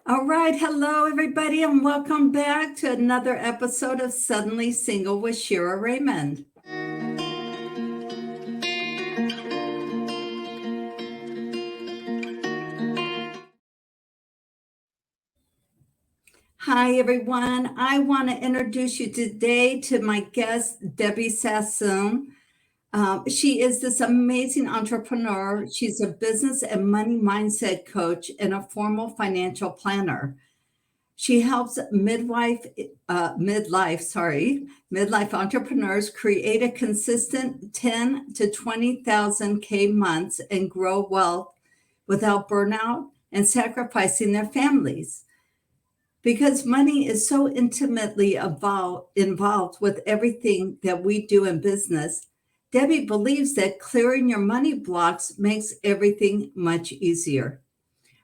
All right. Hello, everybody, and welcome back to another episode of Suddenly Single with Shira Raymond. Hi, everyone. I want to introduce you today to my guest, Debbie Sassoon. She is this amazing entrepreneur. She's a business and money mindset coach and a formal financial planner. She helps midlife entrepreneurs create a consistent 10 to 20,000 K months and grow wealth without burnout and sacrificing their families. Because money is so intimately involved with everything that we do in business, Debbie believes that clearing your money blocks makes everything much easier.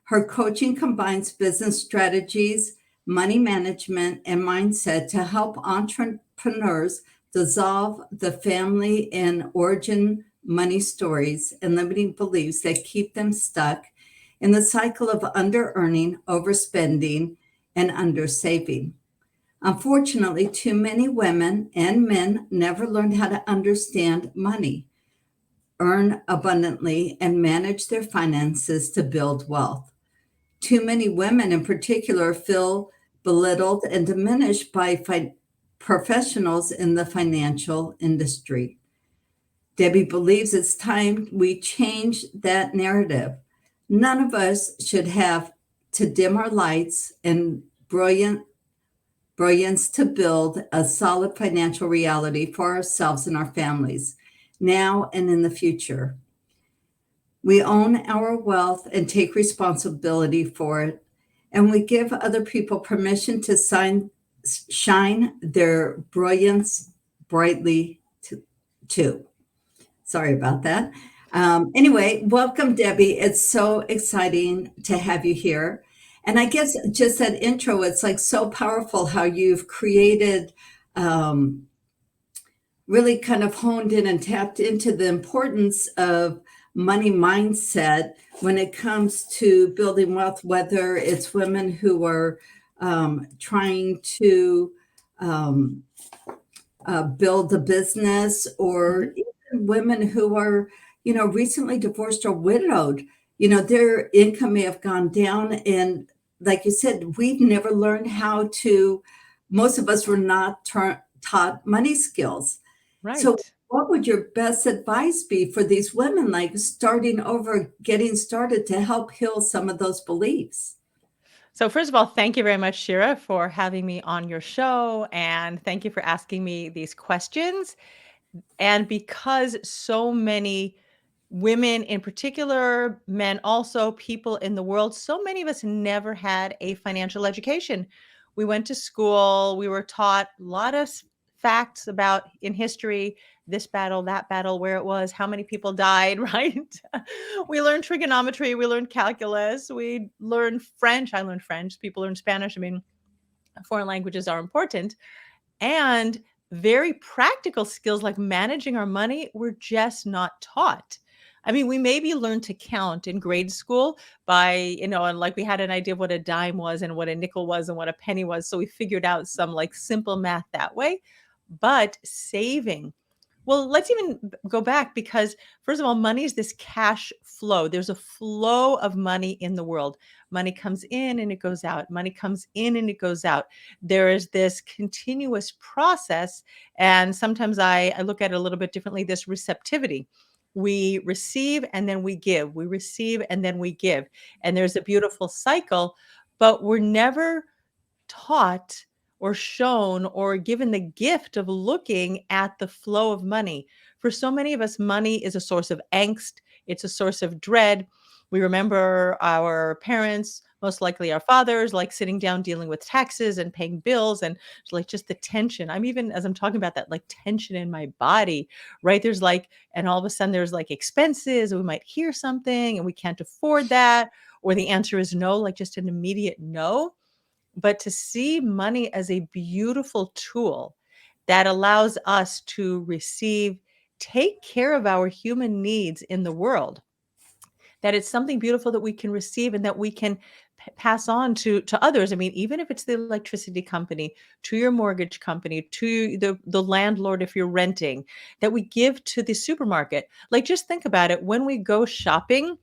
Her coaching combines business strategies, money management, and mindset to help entrepreneurs dissolve the family and origin money stories and limiting beliefs that keep them stuck in the cycle of under earning, overspending, and undersaving. Unfortunately, too many women and men never learned how to understand money, earn abundantly, and manage their finances to build wealth. Too many women, in particular, feel belittled and diminished by professionals in the financial industry. Debbie believes it's time we change that narrative. None of us should have to dim our lights and brilliance to build a solid financial reality for ourselves and our families, now and in the future. We own our wealth and take responsibility for it, and we give other people permission to shine their brilliance brightly too. Sorry about that. Anyway, welcome, Debbie. It's so exciting to have you here. And I guess just that intro, it's like so powerful how you've created, really kind of honed in and tapped into the importance of money mindset when it comes to building wealth, whether it's women who are trying to um, build a business, or even women who are, recently divorced or widowed. Their income may have gone down. And like you said, we've never learned how to, most of us were not taught money skills. So, Right. what would your best advice be for these women, like starting over, getting started to help heal some of those beliefs? So first of all, thank you very much, Shira, for having me on your show, and thank you for asking me these questions. And because so many women in particular, men also, people in the world, so many of us never had a financial education. We went to school, we were taught a lot of facts about in history, this battle, that battle, where it was, how many people died, right? We learned trigonometry, we learned calculus, we learned French. I learned French, people learn Spanish. I mean, foreign languages are important. And very practical skills like managing our money were just not taught. I mean, we maybe learned to count in grade school by, and like we had an idea of what a dime was and what a nickel was and what a penny was. So we figured out some like simple math that way. But saving, well, let's even go back because, first of all, money is this cash flow. There's a flow of money in the world. Money comes in and it goes out. Money comes in and it goes out. There is this continuous process. And sometimes I look at it a little bit differently, this receptivity. We receive and then we give. We receive and then we give. And there's a beautiful cycle, but we're never taught or shown or given the gift of looking at the flow of money. For so many of us, money is a source of angst, it's a source of dread. We remember our parents, most likely our fathers, like sitting down dealing with taxes and paying bills and like just the tension. I'm even, as I'm talking about that, like tension in my body, right? There's like, and all of a sudden there's like expenses, and we might hear something and we can't afford that, or the answer is no, like just an immediate no. But to see money as a beautiful tool that allows us to receive, take care of our human needs in the world. that it's something beautiful that we can receive and that we can pass on to others. I mean, even if it's the electricity company, to your mortgage company, to the landlord if you're renting, that we give to the supermarket. Like, just think about it. When we go shopping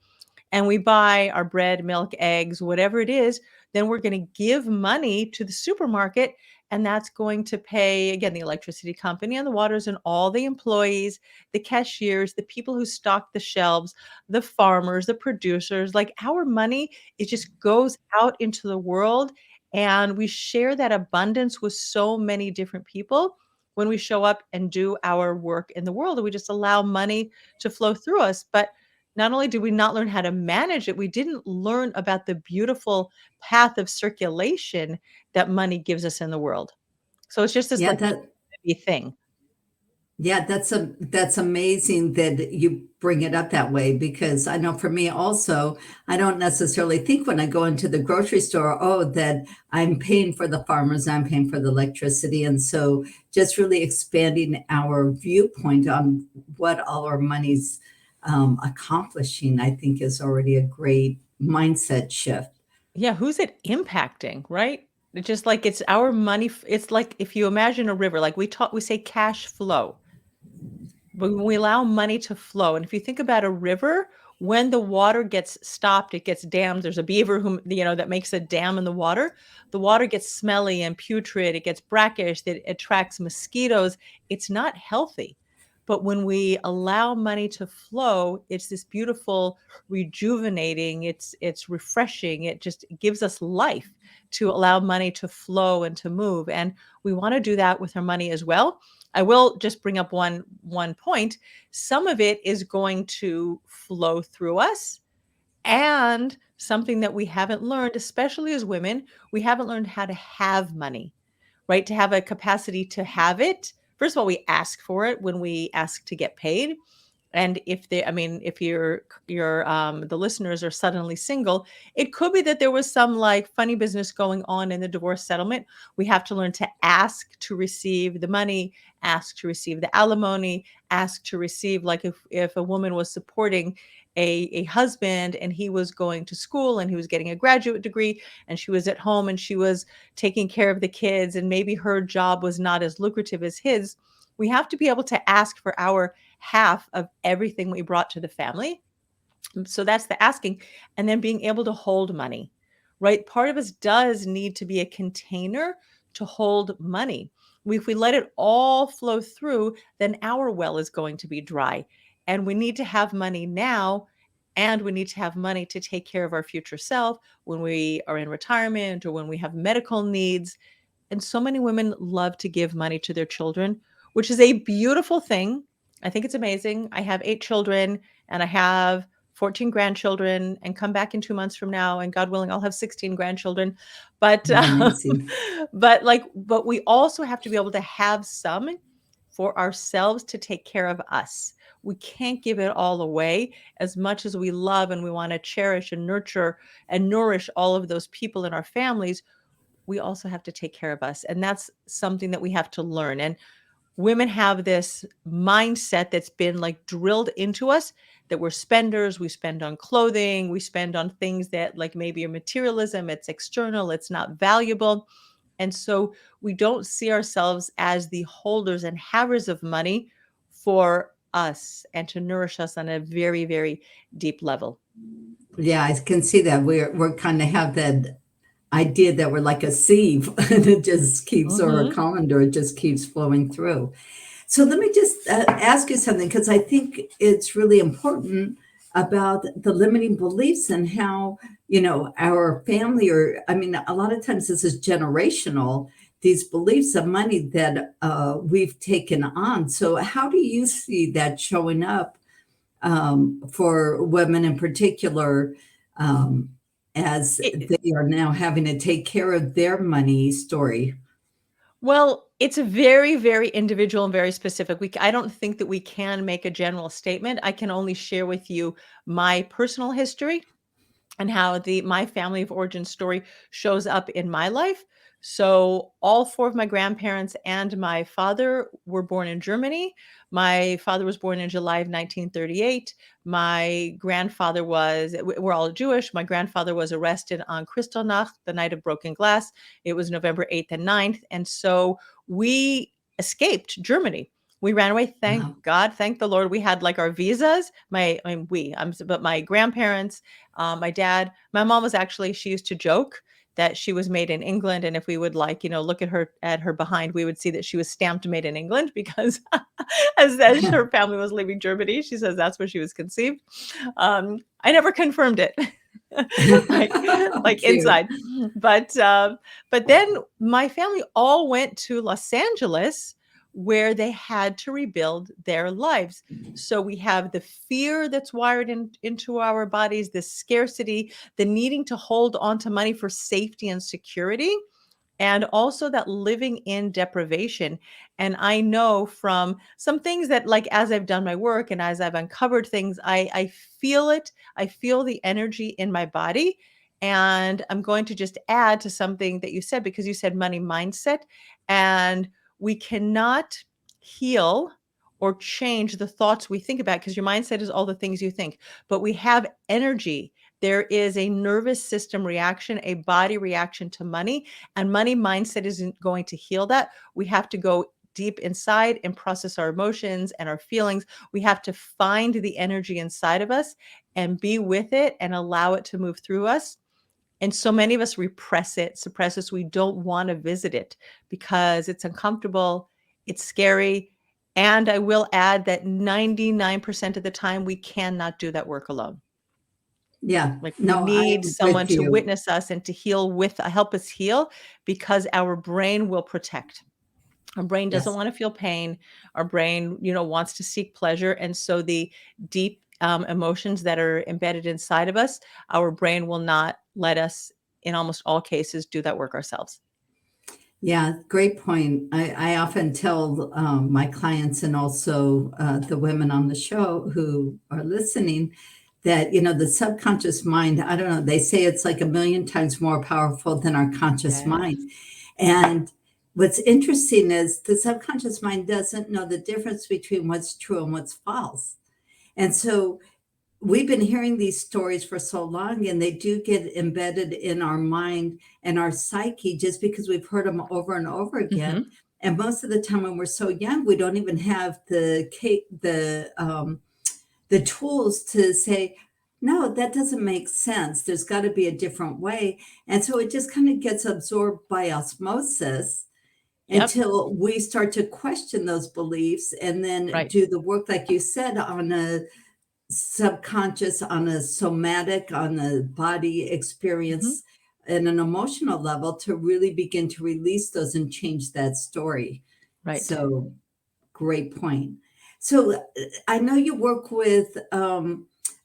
and we buy our bread, milk, eggs, whatever it is, then we're going to give money to the supermarket. And that's going to pay, again, the electricity company and the waters and all the employees, the cashiers, the people who stock the shelves, the farmers, the producers. Like, our money, it just goes out into the world. And we share that abundance with so many different people when we show up and do our work in the world. And we just allow money to flow through us. But not only did we not learn how to manage it, we didn't learn about the beautiful path of circulation that money gives us in the world. So it's just this Yeah, like that thing. yeah, that's amazing that you bring it up that way, because I know for me also, I don't necessarily think when I go into the grocery store, oh, that I'm paying for the farmers, I'm paying for the electricity. And so just really expanding our viewpoint on what all our money's accomplishing, I think is already a great mindset shift. Yeah, who's it impacting, right? It's just like it's our money. It's like if you imagine a river, like we say cash flow. But when we allow money to flow, and if you think about a river, when the water gets stopped, it gets dammed. There's a beaver who, that makes a dam in the water. The water gets smelly and putrid. It gets brackish. That attracts mosquitoes. It's not healthy. But when we allow money to flow, it's this beautiful, rejuvenating. It's refreshing. It just gives us life to allow money to flow and to move. And we want to do that with our money as well. I will just bring up one point. Some of it is going to flow through us, and something that we haven't learned, especially as women, we haven't learned how to have money, right? To have a capacity to have it. First of all, we ask for it when we ask to get paid. And if the listeners are suddenly single, it could be that there was some like funny business going on in the divorce settlement. We have to learn to ask to receive the money, ask to receive the alimony, ask to receive, like, if a woman was supporting a husband and he was going to school and he was getting a graduate degree and she was at home and she was taking care of the kids and maybe her job was not as lucrative as his, we have to be able to ask for our half of everything we brought to the family. So that's the asking. And then being able to hold money, right? Part of us does need to be a container to hold money. If we let it all flow through, then our well is going to be dry. And we need to have money now. And we need to have money to take care of our future self when we are in retirement or when we have medical needs. And so many women love to give money to their children, which is a beautiful thing. I think it's amazing. I have 8 children and I have 14 grandchildren, and come back in 2 months from now, and God willing, I'll have 16 grandchildren. But Amazing. but we also have to be able to have some for ourselves to take care of us. We can't give it all away. As much as we love and we want to cherish and nurture and nourish all of those people in our families, we also have to take care of us. And that's something that we have to learn. And women have this mindset that's been like drilled into us, that we're spenders. We spend on clothing, we spend on things that like maybe are materialism, it's external, it's not valuable. And so we don't see ourselves as the holders and havers of money for us and to nourish us on a very, very deep level. Yeah, I can see that. We're kind of have that idea that we're like a sieve and it just keeps, or a Mhm. colander, it just keeps flowing through. So let me just ask you something, because I think it's really important about the limiting beliefs and how, our family, or I mean, a lot of times this is generational, these beliefs of money that we've taken on. So how do you see that showing up for women in particular, um, as It, they are now having to take care of their money story? well, it's very, very individual and very specific. I don't think that we can make a general statement. I can only share with you my personal history. and how my family of origin story shows up in my life. So all four of my grandparents and my father were born in Germany. My father was born in July of 1938. My grandfather we're all Jewish. My grandfather was arrested on Kristallnacht, the night of broken glass. It was November 8th and 9th. And so we escaped Germany. We ran away. Thank Wow. God. Thank the Lord. We had like our visas. But my grandparents, my dad, my mom she used to joke that she was made in England. And if we would look at her behind, we would see that she was stamped made in England because as her family was leaving Germany, she says that's where she was conceived. I never confirmed it. like Cute. inside. But then my family all went to Los Angeles where they had to rebuild their lives. So we have the fear that's wired into our bodies, the scarcity, the needing to hold on to money for safety and security, and also that living in deprivation. And I know from some things that, like, as I've done my work and as I've uncovered things, I feel it. I feel the energy in my body. And I'm going to just add to something that you said, because you said money mindset. And we cannot heal or change the thoughts we think about, because your mindset is all the things you think. But we have energy. There is a nervous system reaction, a body reaction to money, and money mindset isn't going to heal that. We have to go deep inside and process our emotions and our feelings. We have to find the energy inside of us and be with it and allow it to move through us. And so many of us repress it, suppress it. We don't want to visit it because it's uncomfortable, it's scary. And I will add that 99% of the time, we cannot do that work alone. Yeah. Like, we No, I need am someone with to you. witness us and to help us heal, because our brain will protect. Our brain doesn't Yes. want to feel pain. Our brain, wants to seek pleasure. And so the deep emotions that are embedded inside of us, our brain will not let us, in almost all cases, do that work ourselves. Yeah, great point. I often tell my clients and also the women on the show who are listening that, the subconscious mind, I don't know, they say it's like a million times more powerful than our conscious Yes. mind. And what's interesting is the subconscious mind doesn't know the difference between what's true and what's false. And so we've been hearing these stories for so long, and they do get embedded in our mind and our psyche just because we've heard them over and over again. Hmm. And most of the time when we're so young, we don't even have the tools to say, no, that doesn't make sense, there's got to be a different way. And so it just kind of gets absorbed by osmosis Yep. until we start to question those beliefs and then Right. do the work, like you said, on a subconscious, on a somatic, on a body Hmm. experience, and an emotional level, to really begin to release those and change that story. Right. So great point. So I know you work with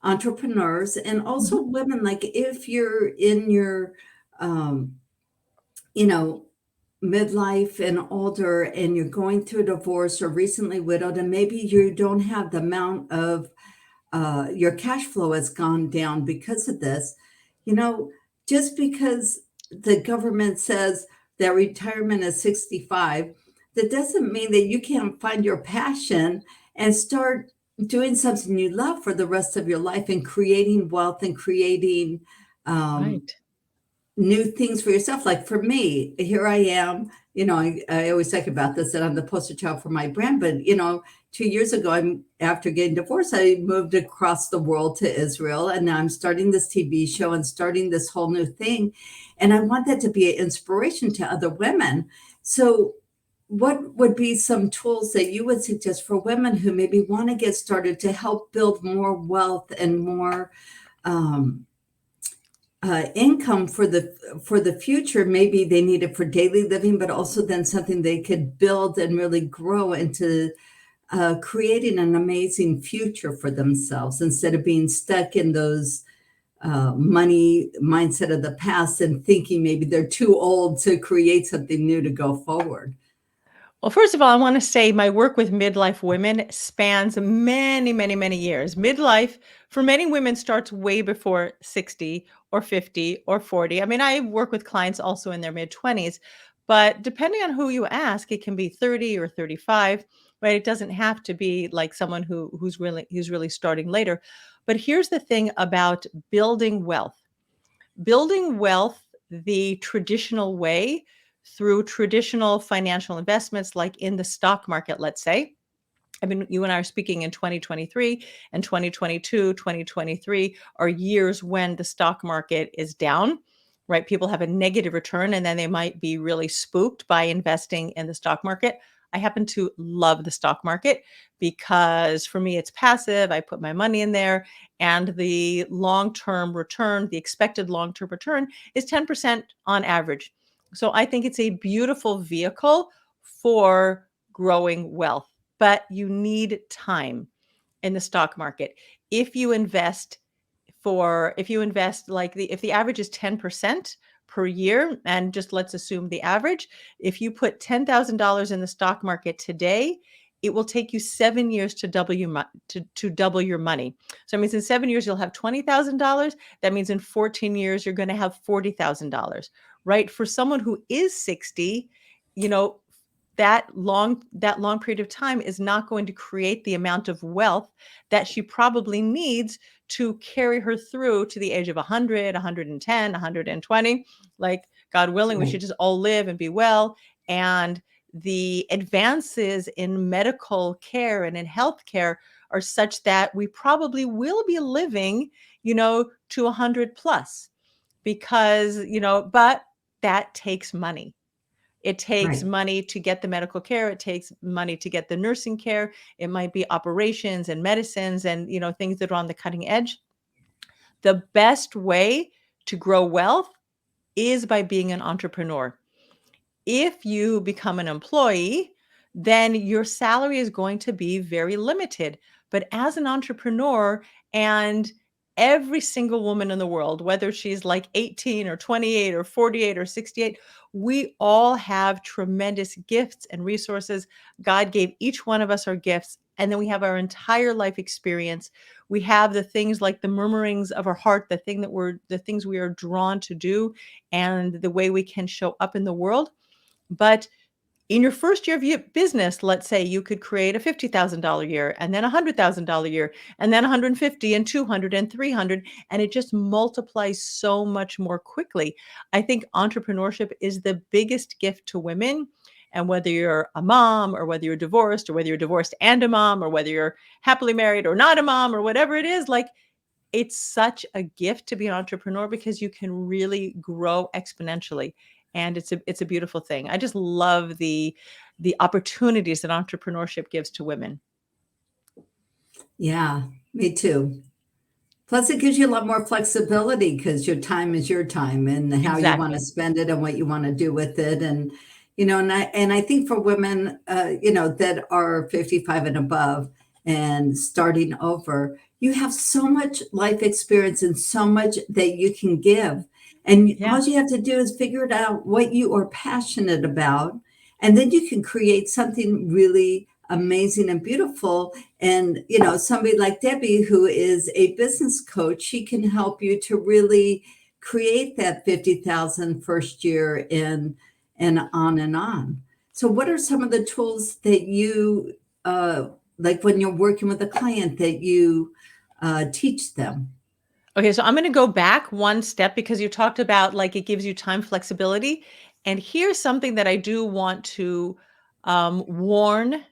entrepreneurs and also Hmm. women. Like, if you're in your um, you know midlife and older, and you're going through a divorce or recently widowed, and maybe you don't have the amount of your cash flow has gone down because of this. You know, just because the government says that retirement is 65, that doesn't mean that you can't find your passion and start doing something you love for the rest of your life, and creating wealth and creating um, Right. new things for yourself. Like for me, here I am, I always talk about this, that I'm the poster child for my brand. But, 2 years ago, after getting divorced, I moved across the world to Israel. And now I'm starting this TV show and starting this whole new thing. And I want that to be an inspiration to other women. So, what would be some tools that you would suggest for women who maybe want to get started to help build more wealth and more um, income for the future? Maybe they need it for daily living, but also then something they could build and really grow into creating an amazing future for themselves, instead of being stuck in those money mindset of the past and thinking maybe they're too old to create something new to go forward. Well, first of all, I want to say my work with midlife women spans many, many, many years. Midlife for many women starts way before 60 or 50 or 40. I mean, I work with clients also in their mid 20s, but depending on who you ask, it can be 30 or 35, right? It doesn't have to be like someone who's really starting later. But here's the thing about building wealth. Building wealth the traditional way through traditional financial investments like in the stock market, let's say. I mean, you and I are speaking in 2023 and 2022, 2023 are years when the stock market is down, right? People have a negative return and then they might be really spooked by investing in the stock market. I happen to love the stock market because for me, it's passive. I put my money in there and the long term return, the expected long term return is 10% on average. So I think it's a beautiful vehicle for growing wealth, but you need time in the stock market. If you invest if the average is 10% per year, and just let's assume the average, if you put $10,000 in the stock market today, it will take you 7 years to double your money. So it means in 7 years you'll have $20,000. That means in 14 years you're going to have $40,000, right? For someone who is 60, you know, that long period of time is not going to create the amount of wealth that she probably needs to carry her through to the age of 100, 110, 120. Like, God willing, we Right. should just all live and be well. And the advances in medical care and in healthcare are such that we probably will be living, to 100 plus because, but that takes money. It takes Right. money to get the medical care. It takes money to get the nursing care. It might be operations and medicines and, things that are on the cutting edge. The best way to grow wealth is by being an entrepreneur. If you become an employee, then your salary is going to be very limited. But as an entrepreneur, and every single woman in the world, whether she's like 18 or 28 or 48 or 68, we all have tremendous gifts and resources. God gave each one of us our gifts. And then we have our entire life experience. We have the things like the murmurings of our heart, the things we are drawn to do, and the way we can show up in the world. But in your first year of business, let's say you could create a $50,000 year and then a $100,000 year and then 150 and 200 and 300, and it just multiplies so much more quickly. I think entrepreneurship is the biggest gift to women. And whether you're a mom or whether you're divorced or whether you're divorced and a mom or whether you're happily married or not a mom or whatever it is, like it's such a gift to be an entrepreneur because you can really grow exponentially, and it's a beautiful thing. I just love the opportunities that entrepreneurship gives to women. Yeah, me too. Plus, it gives you a lot more flexibility because your time is your time and how you want to Exactly. spend it and what you want to do with it. And I think for women, that are 55 and above and starting over, you have so much life experience and so much that you can give. And Yeah. all you have to do is figure it out what you are passionate about. And then you can create something really amazing and beautiful. And, somebody like Debbie, who is a business coach, she can help you to really create that 50,000 first year and on and on. So, what are some of the tools that you like when you're working with a client that you teach them? Okay, so I'm going to go back one step because you talked about like it gives you time flexibility. And here's something that I do want to warn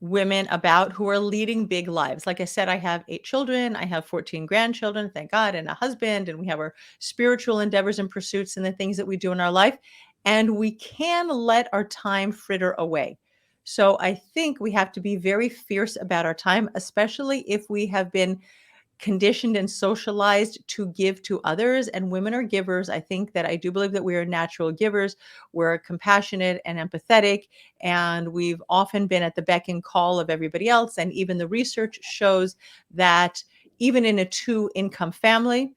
women about who are leading big lives. Like I said, I have 8 children, I have 14 grandchildren, thank God, and a husband, and we have our spiritual endeavors and pursuits and the things that we do in our life. And we can let our time fritter away. So I think we have to be very fierce about our time, especially if we have been conditioned and socialized to give to others, and women are givers. I do believe that we are natural givers. We're compassionate and empathetic, and we've often been at the beck and call of everybody else. And even the research shows that even in a two income family,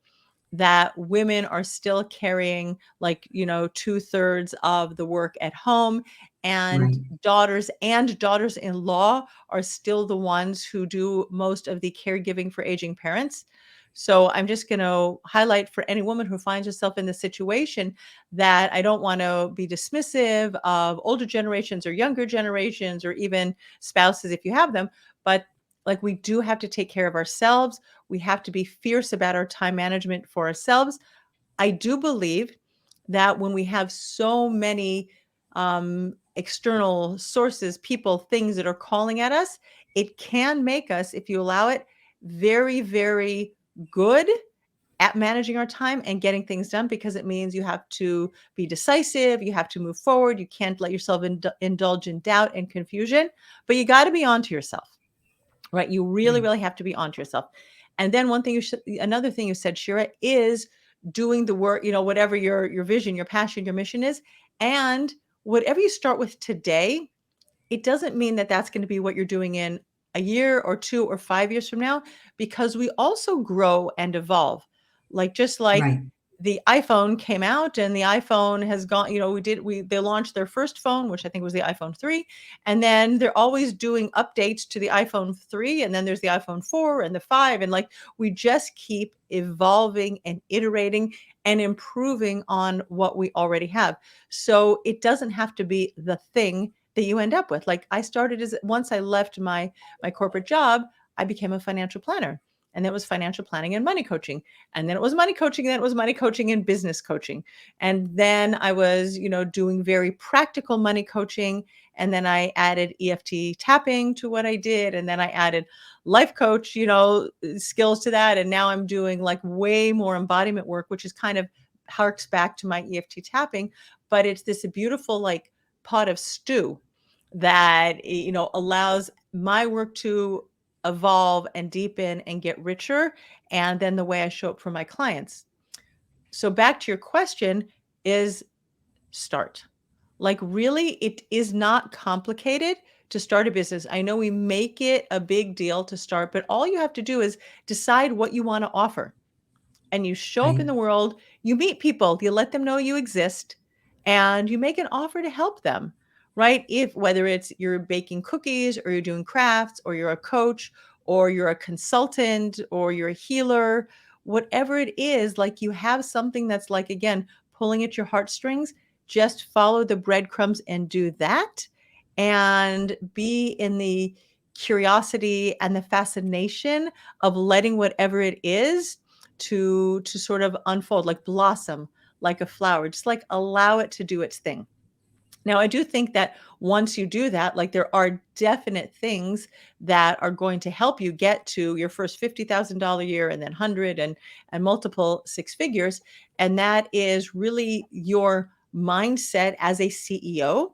that women are still carrying like, 2/3 of the work at home, Right. and daughters-in-law are still the ones who do most of the caregiving for aging parents. So I'm just going to highlight for any woman who finds herself in this situation that I don't want to be dismissive of older generations or younger generations or even spouses if you have them, but like we do have to take care of ourselves. We have to be fierce about our time management for ourselves. I do believe that when we have so many external sources, people, things that are calling at us, it can make us, if you allow it, very, very good at managing our time and getting things done, because it means you have to be decisive, you have to move forward, you can't let yourself indulge in doubt and confusion, but you got to be onto yourself. Right? You really, Right. really have to be onto yourself. And then another thing you said, Shira, is doing the work, whatever your vision, your passion, your mission is. And whatever you start with today, it doesn't mean that that's going to be what you're doing in a year or 2 or 5 years from now, because we also grow and evolve. Just like Right. the iPhone came out and the iPhone has gone, they launched their first phone, which I think was the iPhone 3, and then they're always doing updates to the iPhone 3, and then there's the iPhone 4 and the 5, and like we just keep evolving and iterating and improving on what we already have. So it doesn't have to be the thing that you end up with. Like I started as once I left my corporate job, I became a financial planner. And that was financial planning and money coaching. And then it was money coaching, and then it was money coaching and business coaching. And then I was, doing very practical money coaching. And then I added EFT tapping to what I did. And then I added life coach, skills to that. And now I'm doing like way more embodiment work, which is kind of harks back to my EFT tapping. But it's this beautiful like pot of stew that allows my work to evolve and deepen and get richer, and then the way I show up for my clients. So back to your question is start. Like really, it is not complicated to start a business. I know we make it a big deal to start, but all you have to do is decide what you want to offer, and you show up in Right. the world, you meet people, you let them know you exist, and you make an offer to help them, right? If whether it's you're baking cookies or you're doing crafts or you're a coach or you're a consultant or you're a healer, whatever it is, like you have something that's like, again, pulling at your heartstrings, just follow the breadcrumbs and do that, and be in the curiosity and the fascination of letting whatever it is to sort of unfold, like blossom like a flower, just like allow it to do its thing. Now, I do think that once you do that, like there are definite things that are going to help you get to your first $50,000 year and then 100 and multiple six figures. And that is really your mindset as a CEO,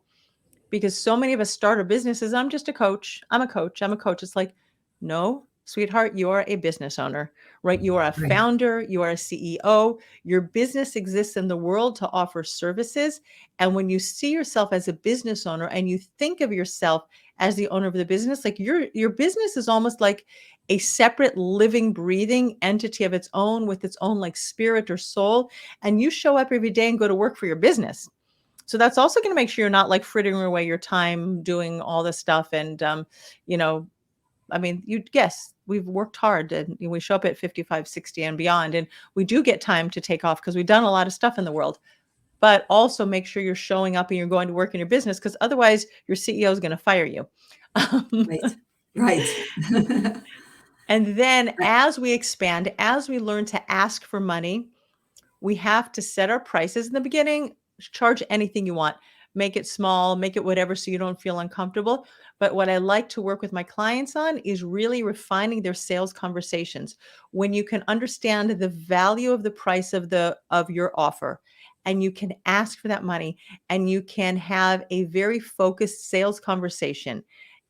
because so many of us start our businesses. I'm just a coach. I'm a coach. I'm a coach. It's like, no, sweetheart, you are a business owner, right? You are a Right. founder. You are a CEO. Your business exists in the world to offer services. And when you see yourself as a business owner and you think of yourself as the owner of the business, like your business is almost like a separate living, breathing entity of its own with its own like spirit or soul. And you show up every day and go to work for your business. So that's also going to make sure you're not like frittering away your time doing all this stuff. And, you know, I mean, you guess we've worked hard and we show up at 55, 60 and beyond. And we do get time to take off because we've done a lot of stuff in the world. But also make sure you're showing up and you're going to work in your business, because otherwise your CEO is going to fire you. Right. Right. And then as we expand, as we learn to ask for money, we have to set our prices in the beginning. Charge anything you want, make it small, make it whatever, so you don't feel uncomfortable. But what I like to work with my clients on is really refining their sales conversations. When you can understand the value of the price of your offer, and you can ask for that money, and you can have a very focused sales conversation,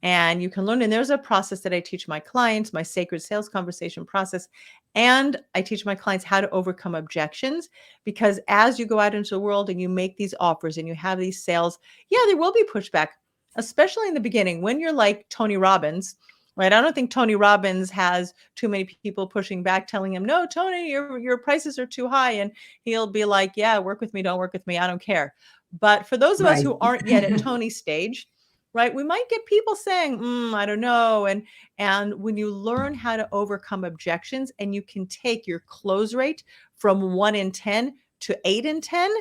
and you can learn. And there's a process that I teach my clients, my sacred sales conversation process. And I teach my clients how to overcome objections, because as you go out into the world and you make these offers and you have these sales, yeah, there will be pushback, especially in the beginning when you're like Tony Robbins, right? I don't think Tony Robbins has too many people pushing back, telling him, no, Tony, your prices are too high. And he'll be like, yeah, work with me, don't work with me, I don't care. But for those of us Right. who aren't yet at Tony's stage, right, we might get people saying, I don't know. And when you learn how to overcome objections and you can take your close rate from 1 in 10 to 8 in 10,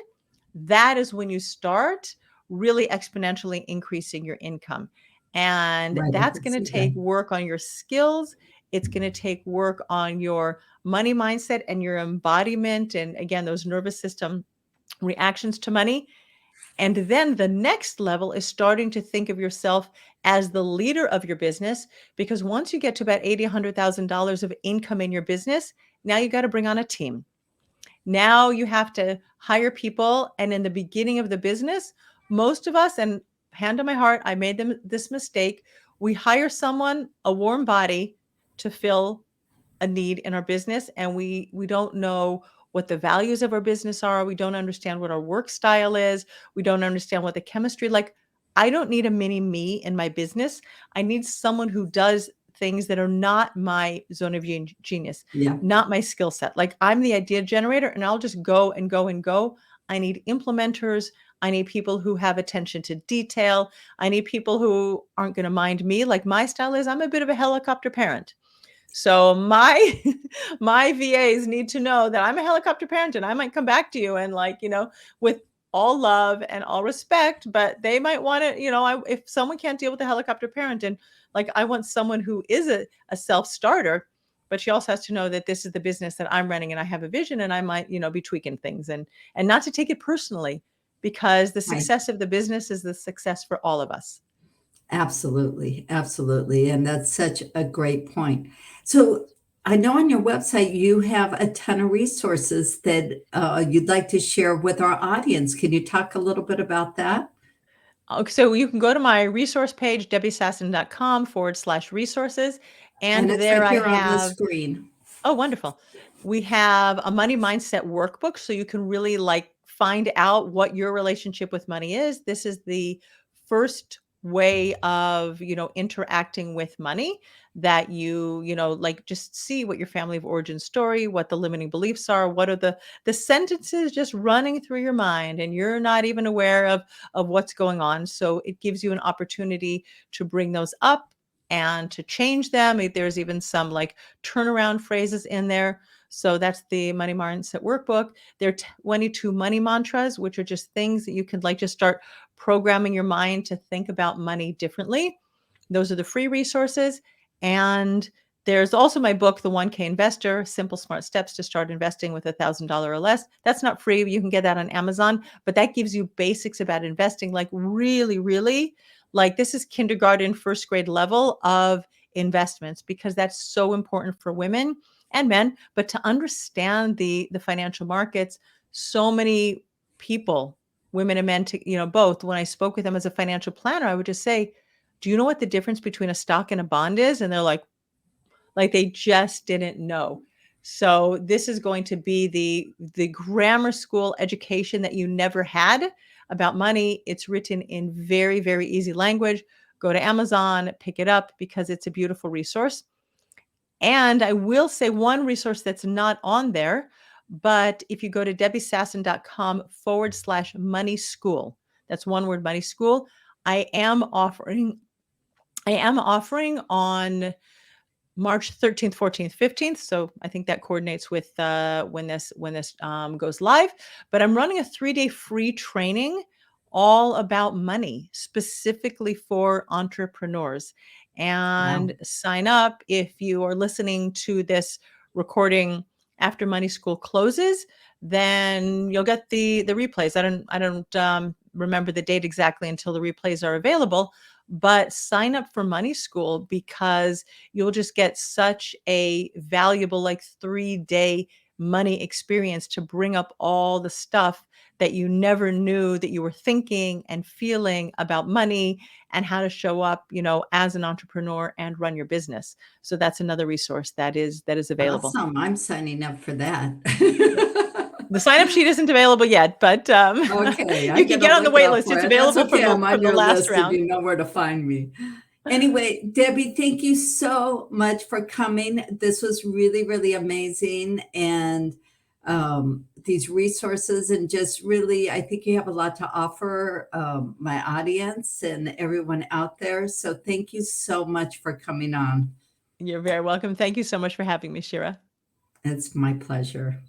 that is when you start really exponentially increasing your income. And Right. I that's can going to see take that. work on your skills. It's going to take work on your money mindset and your embodiment. And again, those nervous system reactions to money. And then the next level is starting to think of yourself as the leader of your business, because once you get to about $80,000, $100,000 of income in your business, now you got to bring on a team. Now you have to hire people. And in the beginning of the business, most of us, and hand on my heart, I made this mistake. We hire someone, a warm body, to fill a need in our business, and we don't know what the values of our business are. We don't understand what our work style is. We don't understand what the chemistry like. I don't need a mini me in my business. I need someone who does things that are not my zone of genius, Yeah. not my skill set. Like, I'm the idea generator and I'll just go and go and go. I need implementers. I need people who have attention to detail. I need people who aren't going to mind me. Like, my style is, I'm a bit of a helicopter parent. So my my VAs need to know that I'm a helicopter parent and I might come back to you and, like, with all love and all respect, but they might want to, if someone can't deal with a helicopter parent, and like, I want someone who is a self-starter, but she also has to know that this is the business that I'm running and I have a vision and I might, be tweaking things, and not to take it personally, because the Right. success of the business is the success for all of us. Absolutely, absolutely, and that's such a great point. So, I know on your website you have a ton of resources that, you'd like to share with our audience. Can you talk a little bit about that? So you can go to my resource page, debbiesasson.com/resources. And And it's right there I here on the have, screen. oh, wonderful. We have a money mindset workbook. So you can really, like, find out what your relationship with money is. This is the first way of, interacting with money, that like, just see what your family of origin story, what the limiting beliefs are, what are the sentences just running through your mind, and you're not even aware of what's going on. So it gives you an opportunity to bring those up and to change them. There's even some, like, turnaround phrases in there. So that's the money mindset workbook. There are 22 money mantras, which are just things that you can, like, just start programming your mind to think about money differently. Those are the free resources. And there's also my book, The 1K Investor: Simple Smart Steps to Start Investing with $1,000 or Less. That's not free. You can get that on Amazon, but that gives you basics about investing, like, really, really, like, this is kindergarten, first grade level of investments, because that's so important for women and men. But to understand the financial markets, so many people, women and men, both, when I spoke with them as a financial planner, I would just say, do you know what the difference between a stock and a bond is? And they're like they just didn't know. So this is going to be the grammar school education that you never had about money. It's written in very, very easy language. Go to Amazon, pick it up, because it's a beautiful resource. And I will say one resource that's not on there, but if you go to debbiesasson.com/money school, that's one word, money school, I am offering on March 13th, 14th, 15th. So I think that coordinates with when this goes live. But I'm running a 3-day free training all about money, specifically for entrepreneurs. Wow. And sign up if you are listening to this recording after Money School closes. Then you'll get the replays. I don't remember the date exactly until the replays are available. But sign up for Money School, because you'll just get such a valuable, like, 3-day money experience to bring up all the stuff that you never knew that you were thinking and feeling about money, and how to show up, as an entrepreneur and run your business. So that's another resource that is available. Awesome. I'm signing up for that. The sign-up sheet isn't available yet, but Okay, I you can gotta get on the look wait out list. for It's it. That's available okay. I'm from on the your last list if round. you know where to find me. Anyway, Debbie, thank you so much for coming. This was really, really amazing. And these resources, and just really, I think you have a lot to offer my audience and everyone out there. So thank you so much for coming on. You're very welcome. Thank you so much for having me, Shira. It's my pleasure.